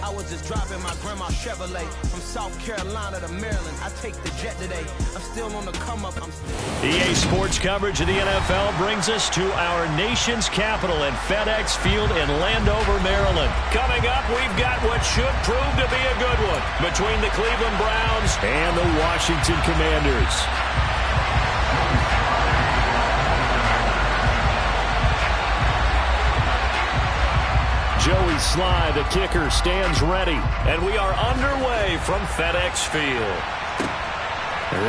I was just driving my grandma's Chevrolet from South Carolina to Maryland. I take the jet today. I'm still on the come up. EA Sports coverage of the NFL brings us to our nation's capital at FedEx Field in Landover, Maryland. Coming up, we've got what should prove to be a good one between the Cleveland Browns and the Washington Commanders. Joey Sly, the kicker, stands ready, and we are underway from FedEx Field.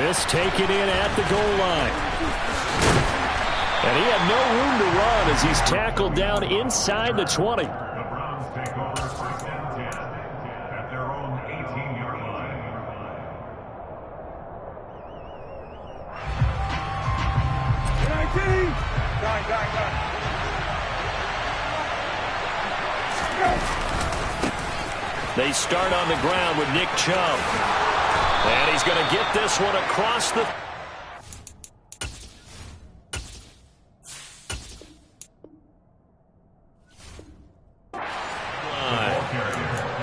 This taken in at the goal line. And he had no room to run as he's tackled down inside the 20. The Browns take over first and 10 at their own 18-yard line. Go. They start on the ground with Nick Chubb. And he's going to get this one across the...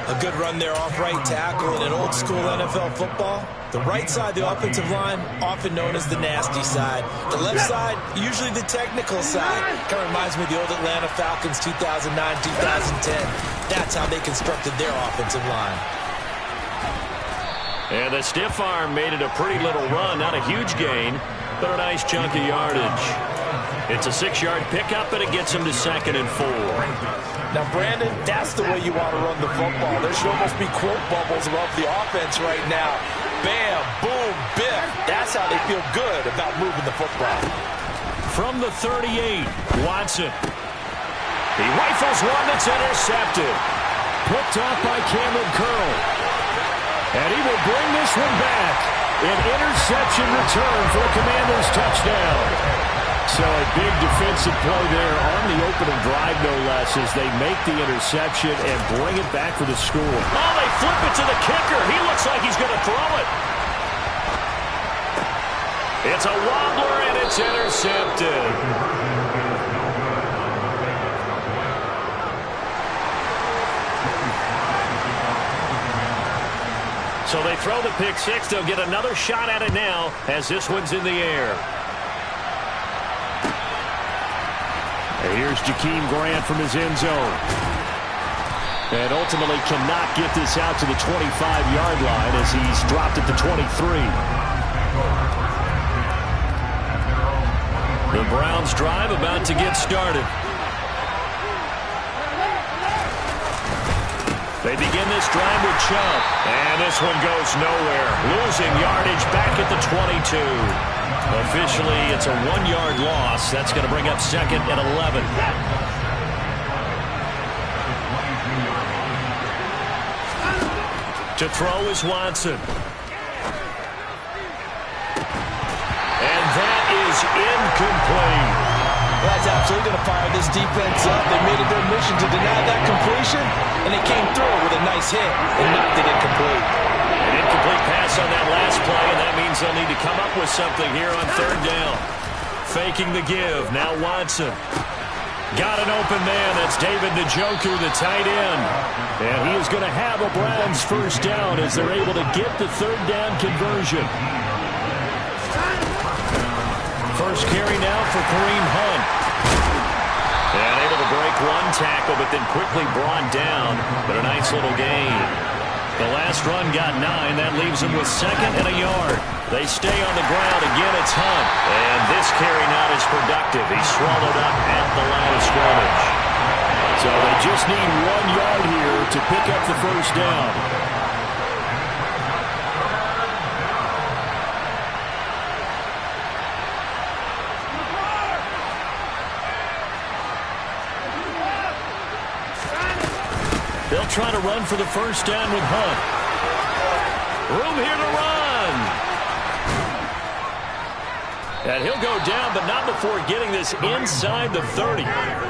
A good run there off right tackle in an old school NFL football. The right side of the offensive line, often known as the nasty side. The left side, usually the technical side. Kind of reminds me of the old Atlanta Falcons 2009, 2010. That's how they constructed their offensive line. And the stiff arm made it a pretty little run. Not a huge gain, but a nice chunk of yardage. It's a 6-yard pickup, and it gets him to 2nd and 4. Now, Brandon, that's the way you want to run the football. There should almost be quote bubbles above the offense right now. Bam, boom, biff. That's how they feel good about moving the football. From the 38, Watson. He rifles one that's intercepted. Picked off by Cameron Curl. And he will bring this one back. An interception return for the Commanders' touchdown. So a big defensive play there on the opening drive, no less, as they make the interception and bring it back for the score. Oh, they flip it to the kicker. He looks like he's going to throw it. It's a wobbler, and it's intercepted. So they throw the pick six. They'll get another shot at it now as this one's in the air. And here's Jakeem Grant from his end zone. And ultimately cannot get this out to the 25-yard line as he's dropped at the 23. The Browns drive about to get started. They begin this drive with Chubb. And this one goes nowhere. Losing yardage back at the 22. Officially, it's a 1-yard loss. That's going to bring up 2nd and 11. To throw is Watson. And that is incomplete. Well, that's absolutely going to fire this defense up. They made it their mission to deny that completion, and they came through with a nice hit and knocked it incomplete. An incomplete pass on that last play, and that means they'll need to come up with something here on 3rd down. Faking the give. Now Watson. Got an open man. That's David Njoku, the tight end. And he is going to have a Browns first down as they're able to get the 3rd down conversion. First carry now for Kareem Hunt. And able to break one tackle, but then quickly brought down. But a nice little gain. The last run got 9. That leaves him with 2nd and a yard. They stay on the ground. Again, it's Hunt. And this carry not as productive. He's swallowed up at the line of scrimmage. So they just need 1 yard here to pick up the first down. They'll try to run for the first down with Hunt. Room here to run. And he'll go down, but not before getting this inside the 30.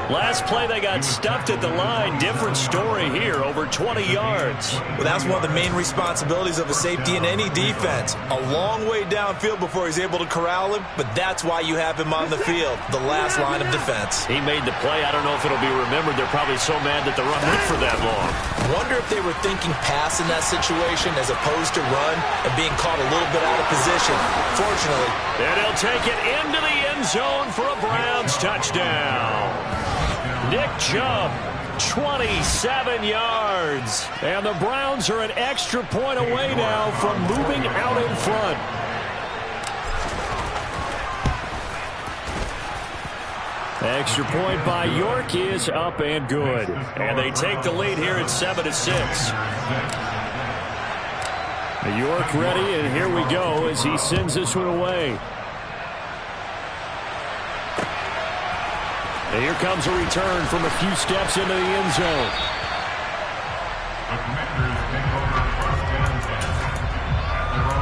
Last play, they got stuffed at the line. Different story here, over 20 yards. Well, that's one of the main responsibilities of a safety in any defense. A long way downfield before he's able to corral him, but that's why you have him on the field, the last line of defense. He made the play. I don't know if it'll be remembered. They're probably so mad that the run went for that long. Wonder if they were thinking pass in that situation as opposed to run and being caught a little bit out of position. Fortunately. And he'll take it into the end zone for a Browns touchdown. Nick Chubb, 27 yards. And the Browns are an extra point away now from moving out in front. Extra point by York is up and good. And they take the lead here at 7-6. York ready, and here we go as he sends this one away. And here comes a return from a few steps into the end zone. The Commanders take over first and 10 at their own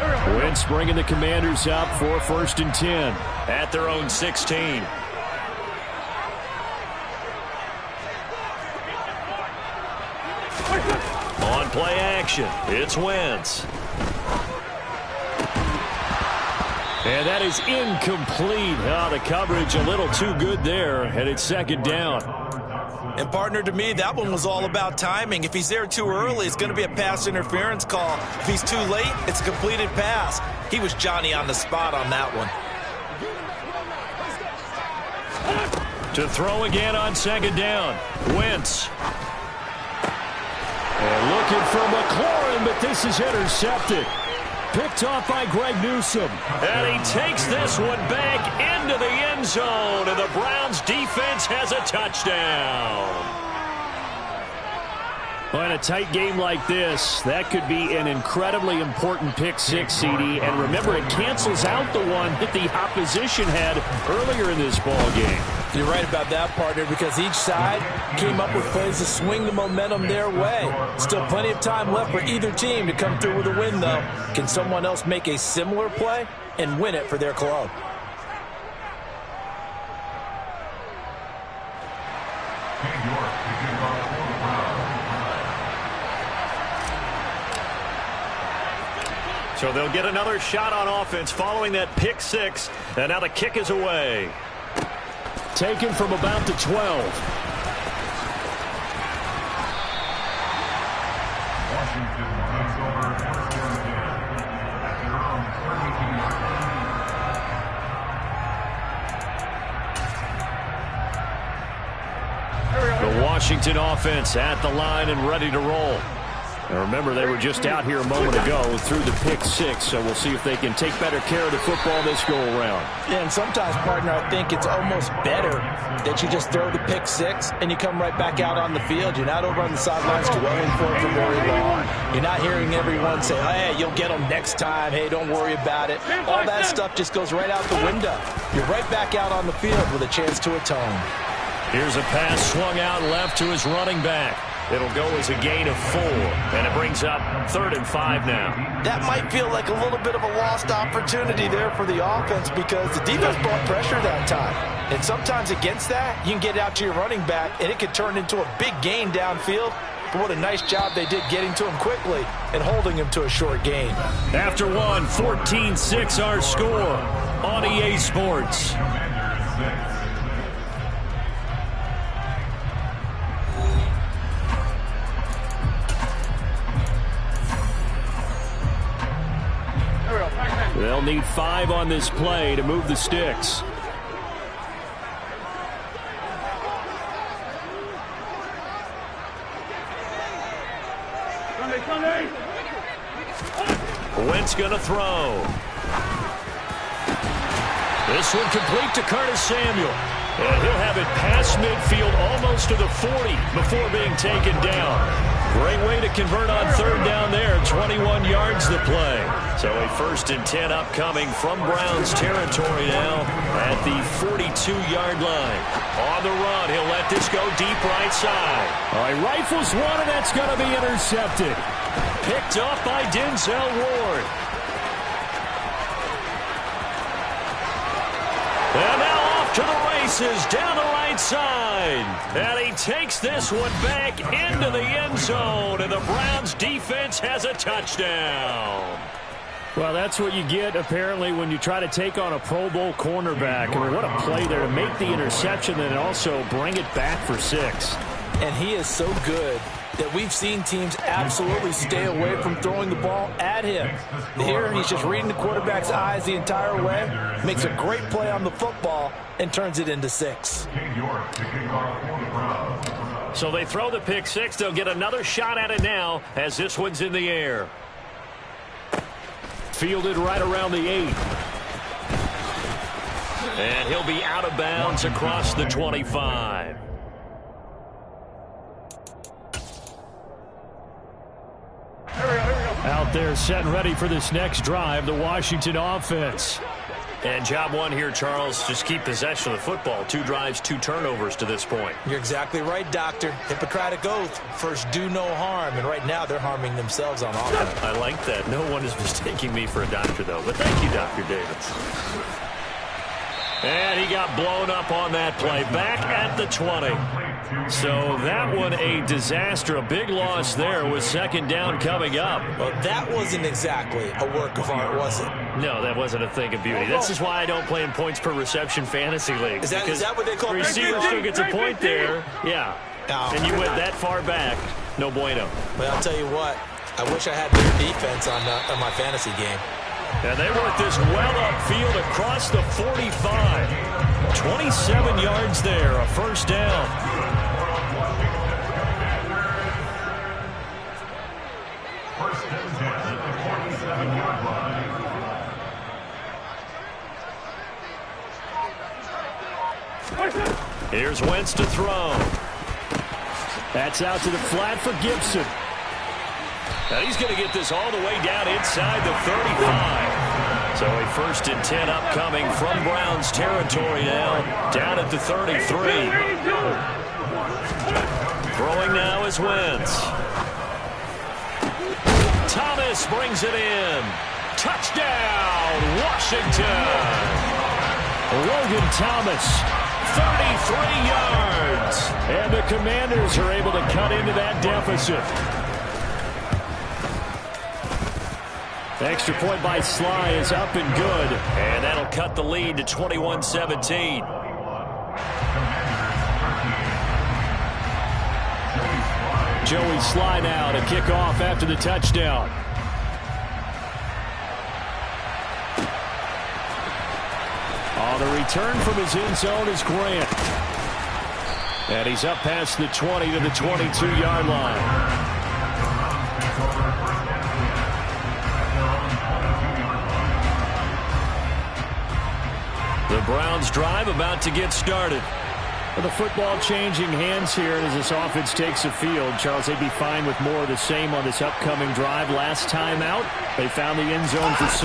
16-yard line. Wentz bringing the Commanders up for first and 10 at their own 16. On play action, it's Wentz. And that is incomplete. Oh, the coverage a little too good there, and it's second down. And, partner, to me, that one was all about timing. If he's there too early, it's going to be a pass interference call. If he's too late, it's a completed pass. He was Johnny on the spot on that one. To throw again on second down, Wentz. And looking for McLaurin, but this is intercepted. Picked off by Greg Newsome. And he takes this one back into the end zone, and the Browns defense has a touchdown. Well, in a tight game like this, that could be an incredibly important pick six, CD. And remember, it cancels out the one that the opposition had earlier in this ball game. You're right about that, partner, because each side came up with plays to swing the momentum their way. Still plenty of time left for either team to come through with a win, though. Can someone else make a similar play and win it for their club? So they'll get another shot on offense following that pick six, and now the kick is away. Taken from about the 12. Washington takes over first and 10 at their own 32-yard line. The Washington offense at the line and ready to roll. And remember, they were just out here a moment ago through the pick six, so we'll see if they can take better care of the football this go-around. Yeah, and sometimes, partner, I think it's almost better that you just throw the pick six and you come right back out on the field. You're not over on the sidelines dwelling for it for very long. You're not hearing everyone say, hey, you'll get them next time. Hey, don't worry about it. All that stuff just goes right out the window. You're right back out on the field with a chance to atone. Here's a pass swung out left to his running back. It'll go as a gain of 4, and it brings up 3rd and 5 now. That might feel like a little bit of a lost opportunity there for the offense because the defense brought pressure that time. And sometimes against that, you can get out to your running back, and it could turn into a big gain downfield. But what a nice job they did getting to him quickly and holding him to a short gain. After one, 14-6 our score on EA Sports. They'll need 5 on this play to move the sticks. Wentz gonna throw. This one complete to Curtis Samuel. And he'll have it past midfield almost to the 40 before being taken down. Great way to convert on 3rd down there. 21 yards to play. So a 1st and 10 upcoming from Browns territory now at the 42-yard line. On the run, he'll let this go deep right side. All right, rifles one, and that's going to be intercepted. Picked off by Denzel Ward. And now off to the races down the right side. And he takes this one back into the end zone. And the Browns defense has a touchdown. Well, that's what you get, apparently, when you try to take on a Pro Bowl cornerback. I mean, what a play there to make the interception and also bring it back for 6. And he is so good that we've seen teams absolutely stay away from throwing the ball at him. Here, he's just reading the quarterback's eyes the entire way, makes a great play on the football, and turns it into 6. So they throw the pick 6. They'll get another shot at it now as this one's in the air. Fielded right around the 8. And he'll be out of bounds across the 25. Out there set and ready for this next drive, the Washington offense. And job one here, Charles, just keep possession of the football. 2 drives, 2 turnovers to this point. You're exactly right, Doctor. Hippocratic oath. First, do no harm. And right now, they're harming themselves on offense. I like that. No one is mistaking me for a doctor, though. But thank you, Dr. Davis. And he got blown up on that play. Back at the 20. So that one a disaster. A big loss there with second down coming up. Well, that wasn't exactly a work of art, was it? No, that wasn't a thing of beauty. This is why I don't play in points per reception fantasy leagues. Is that what they call it? Receiver still gets a point there. Yeah. And you went that far back. No bueno. But I'll tell you what. I wish I had their defense on my fantasy game. And they work this well upfield across the 45. 27 yards there, a first down. First and 10 at the 47-yard line. Here's Wentz to throw. That's out to the flat for Gibson. Now he's going to get this all the way down inside the 35. So a first and 10 upcoming from Browns territory now. Down at the 33. Throwing now is Wentz. Thomas brings it in. Touchdown, Washington. Logan Thomas, 33 yards. And the Commanders are able to cut into that deficit. Extra point by Sly is up and good. And that'll cut the lead to 21-17. Joey Sly now to kick off after the touchdown. On the return from his end zone is Grant. And he's up past the 20 to the 22-yard line. The Browns drive about to get started. Well, the football changing hands here as this offense takes the field. Charles, they'd be fine with more of the same on this upcoming drive. Last time out, they found the end zone for 6.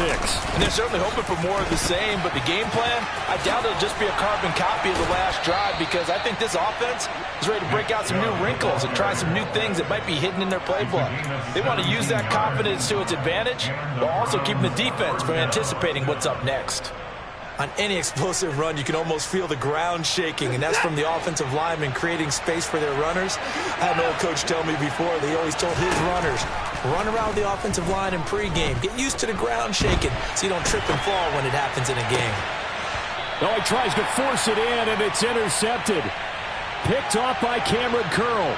And they're certainly hoping for more of the same, but the game plan, I doubt it'll just be a carbon copy of the last drive because I think this offense is ready to break out some new wrinkles and try some new things that might be hidden in their playbook. They want to use that confidence to its advantage while also keeping the defense from anticipating what's up next. On any explosive run, you can almost feel the ground shaking, and that's from the offensive linemen creating space for their runners. I had an old coach tell me before, they always told his runners, run around the offensive line in pregame. Get used to the ground shaking so you don't trip and fall when it happens in a game. Oh, he tries to force it in, and it's intercepted. Picked off by Cameron Curl.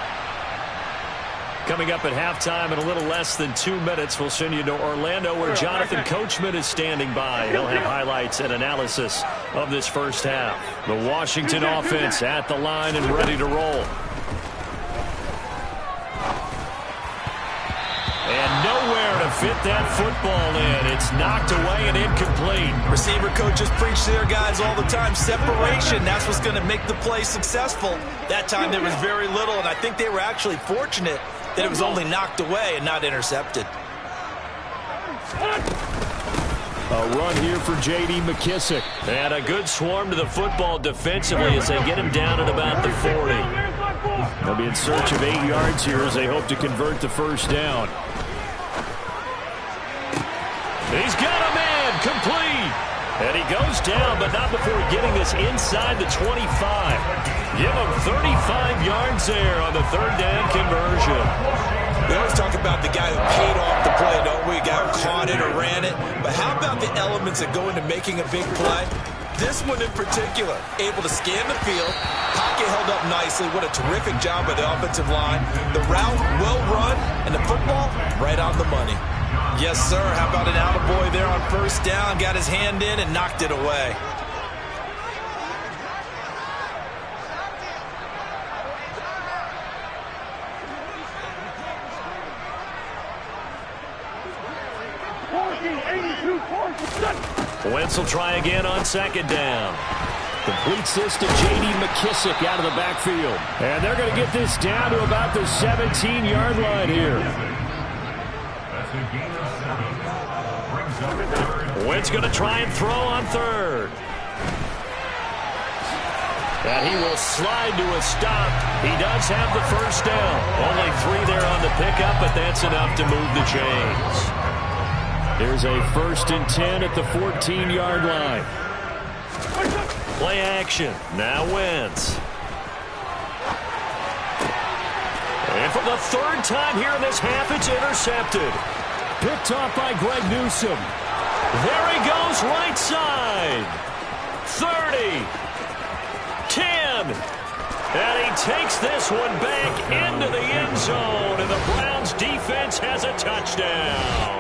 Coming up at halftime in a little less than 2 minutes, we'll send you to Orlando where Jonathan Coachman is standing by. He'll have highlights and analysis of this first half. The Washington offense at the line and ready to roll. And nowhere to fit that football in. It's knocked away and incomplete. Receiver coaches preach to their guys all the time. Separation, that's what's going to make the play successful. That time there was very little, and I think they were actually fortunate that it was only knocked away and not intercepted. A run here for J.D. McKissick. And a good swarm to the football defensively as they get him down at about the 40. They'll be in search of 8 yards here as they hope to convert the first down. He's got a man complete. And he goes down, but not before getting this inside the 25. Give him 35 yards there on the third down conversion. We always talk about the guy who paid off the play, don't we? A guy who caught it or ran it. But how about the elements that go into making a big play? This one in particular, able to scan the field, pocket held up nicely. What a terrific job by the offensive line. The route well run, and the football right on the money. Yes, sir. How about an attaboy there on first down? Got his hand in and knocked it away. Wentz will try again on second down. Completes this to J.D. McKissick out of the backfield. And they're going to get this down to about the 17-yard line here. Wentz going to try and throw on third. And he will slide to a stop. He does have the first down. Only 3 there on the pickup, but that's enough to move the chains. There's a 1st and 10 at the 14-yard line. Play action. Now Wentz. And for the 3rd time here in this half, it's intercepted. Picked off by Greg Newsome. There he goes, right side. 30. 10. And he takes this one back into the end zone. And the Browns defense has a touchdown.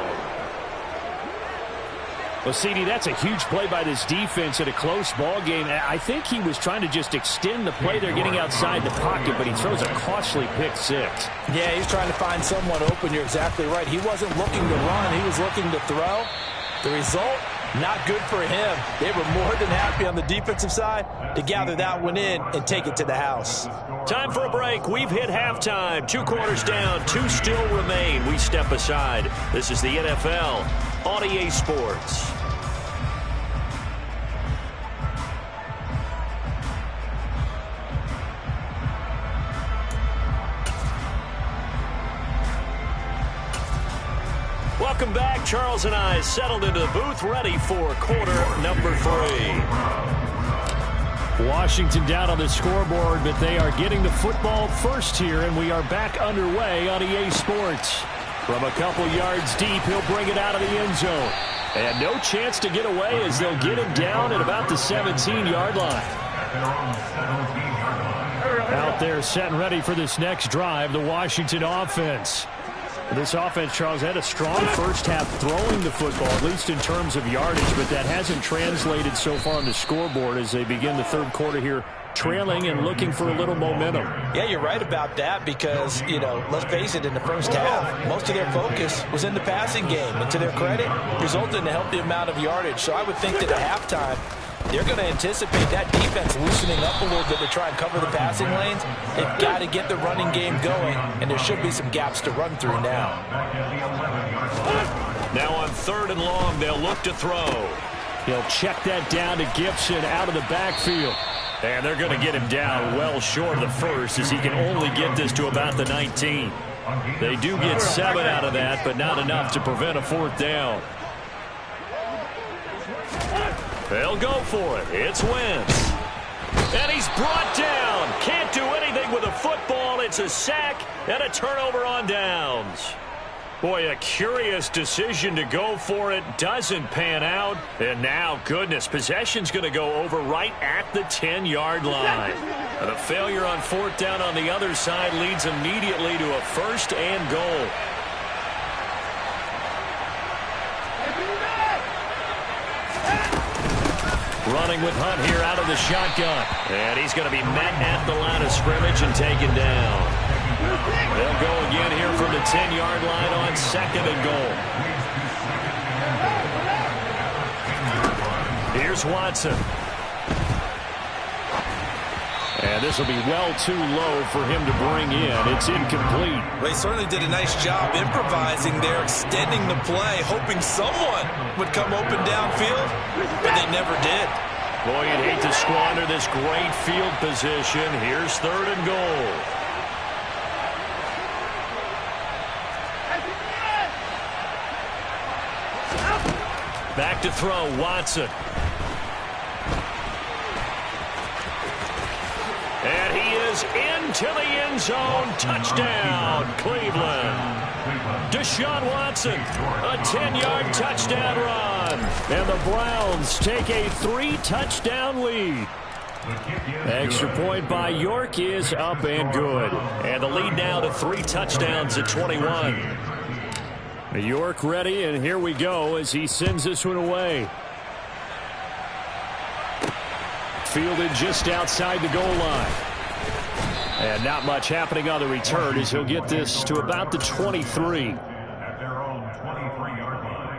Well, CD, that's a huge play by this defense in a close ball game. I think he was trying to just extend the play. They're getting outside the pocket, but he throws a costly pick six. Yeah, he's trying to find someone open. You're exactly right. He wasn't looking to run. He was looking to throw. The result, not good for him. They were more than happy on the defensive side to gather that one in and take it to the house. Time for a break. We've hit halftime. 2 quarters down. 2 still remain. We step aside. This is the NFL on EA Sports. Welcome back. Charles and I settled into the booth, ready for quarter number 3. Washington down on the scoreboard, but they are getting the football first here, and we are back underway on EA Sports. From a couple yards deep, he'll bring it out of the end zone. And no chance to get away as they'll get him down at about the 17-yard line. Out there set and ready for this next drive, the Washington offense. This offense, Charles, had a strong first half throwing the football, at least in terms of yardage, but that hasn't translated so far on the scoreboard as they begin the third quarter here, trailing and looking for a little momentum. Yeah, you're right about that because, let's face it, in the first half, most of their focus was in the passing game. And to their credit, resulted in a healthy amount of yardage. So I would think that at halftime, they're going to anticipate that defense loosening up a little bit to try and cover the passing lanes. They've got to get the running game going, and there should be some gaps to run through now. Now on 3rd and long, they'll look to throw. He'll check that down to Gibson out of the backfield. And they're going to get him down well short of the first as he can only get this to about the 19. They do get 7 out of that, but not enough to prevent a 4th down. They'll go for it. It's Wentz. And he's brought down. Can't do anything with a football. It's a sack and a turnover on downs. Boy, a curious decision to go for it. Doesn't pan out. And now, goodness, possession's going to go over right at the 10-yard line. And a failure on 4th down on the other side leads immediately to a 1st and goal. Running with Hunt here out of the shotgun. And he's going to be met at the line of scrimmage and taken down. They'll go again here from the 10-yard line on 2nd and goal. Here's Watson. And this will be well too low for him to bring in. It's incomplete. Well, he certainly did a nice job improvising there, extending the play, hoping someone would come open downfield, but they never did. Boy, you'd hate to squander this great field position. Here's 3rd and goal. Back to throw, Watson. is into the end zone. Touchdown, Cleveland. Deshaun Watson, a 10-yard touchdown run. And the Browns take a 3-touchdown lead. Extra point by York is up and good. And the lead now to 3 touchdowns at 21. York ready, and here we go as he sends this one away. Fielded just outside the goal line. And not much happening on the return as he'll get this to about the 23. At their own 23-yard line.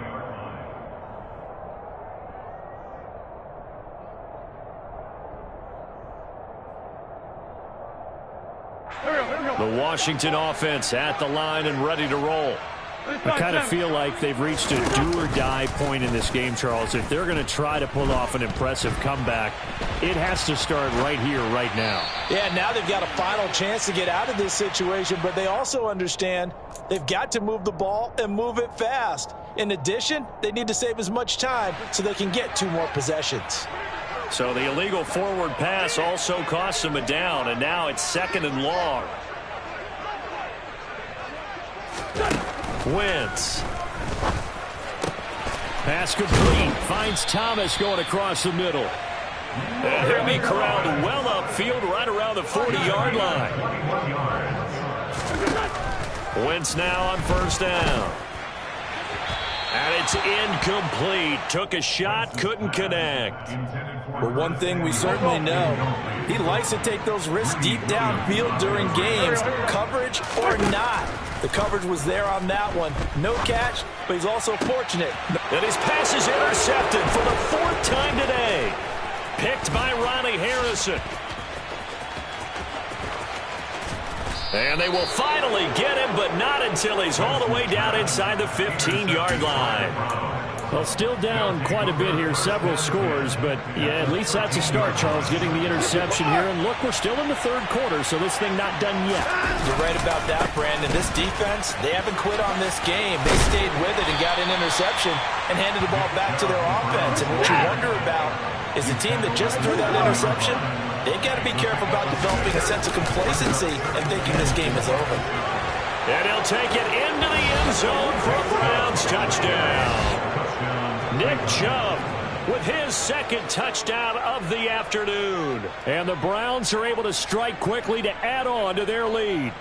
The Washington offense at the line and ready to roll. I kind of feel like they've reached a do-or-die point in this game, Charles. If they're going to try to pull off an impressive comeback, it has to start right here, right now. Yeah, now they've got a final chance to get out of this situation, but they also understand they've got to move the ball and move it fast. In addition, they need to save as much time so they can get 2 more possessions. So the illegal forward pass also costs them a down, and now it's 2nd and long. Wentz. Pass complete. Finds Thomas going across the middle. And he'll be corralled well upfield right around the 40-yard line. Wentz now on 1st down. And it's incomplete. Took a shot, couldn't connect. Well, one thing we certainly know, he likes to take those risks deep downfield during games, coverage or not. The coverage was there on that one. No catch, but he's also fortunate. And his pass is intercepted for the 4th time today. Picked by Ronnie Harrison. And they will finally get him, but not until he's all the way down inside the 15-yard line. Well, still down quite a bit here, several scores, but yeah, at least that's a start, Charles, getting the interception here. And look, we're still in the 3rd quarter, so this thing not done yet. You're right about that, Brandon. This defense, they haven't quit on this game. They stayed with it and got an interception and handed the ball back to their offense. And what you wonder about is the team that just threw that interception, they've got to be careful about developing a sense of complacency and thinking this game is over. And he'll take it into the end zone for a Browns touchdown. Nick Chubb with his 2nd touchdown of the afternoon. And the Browns are able to strike quickly to add on to their lead.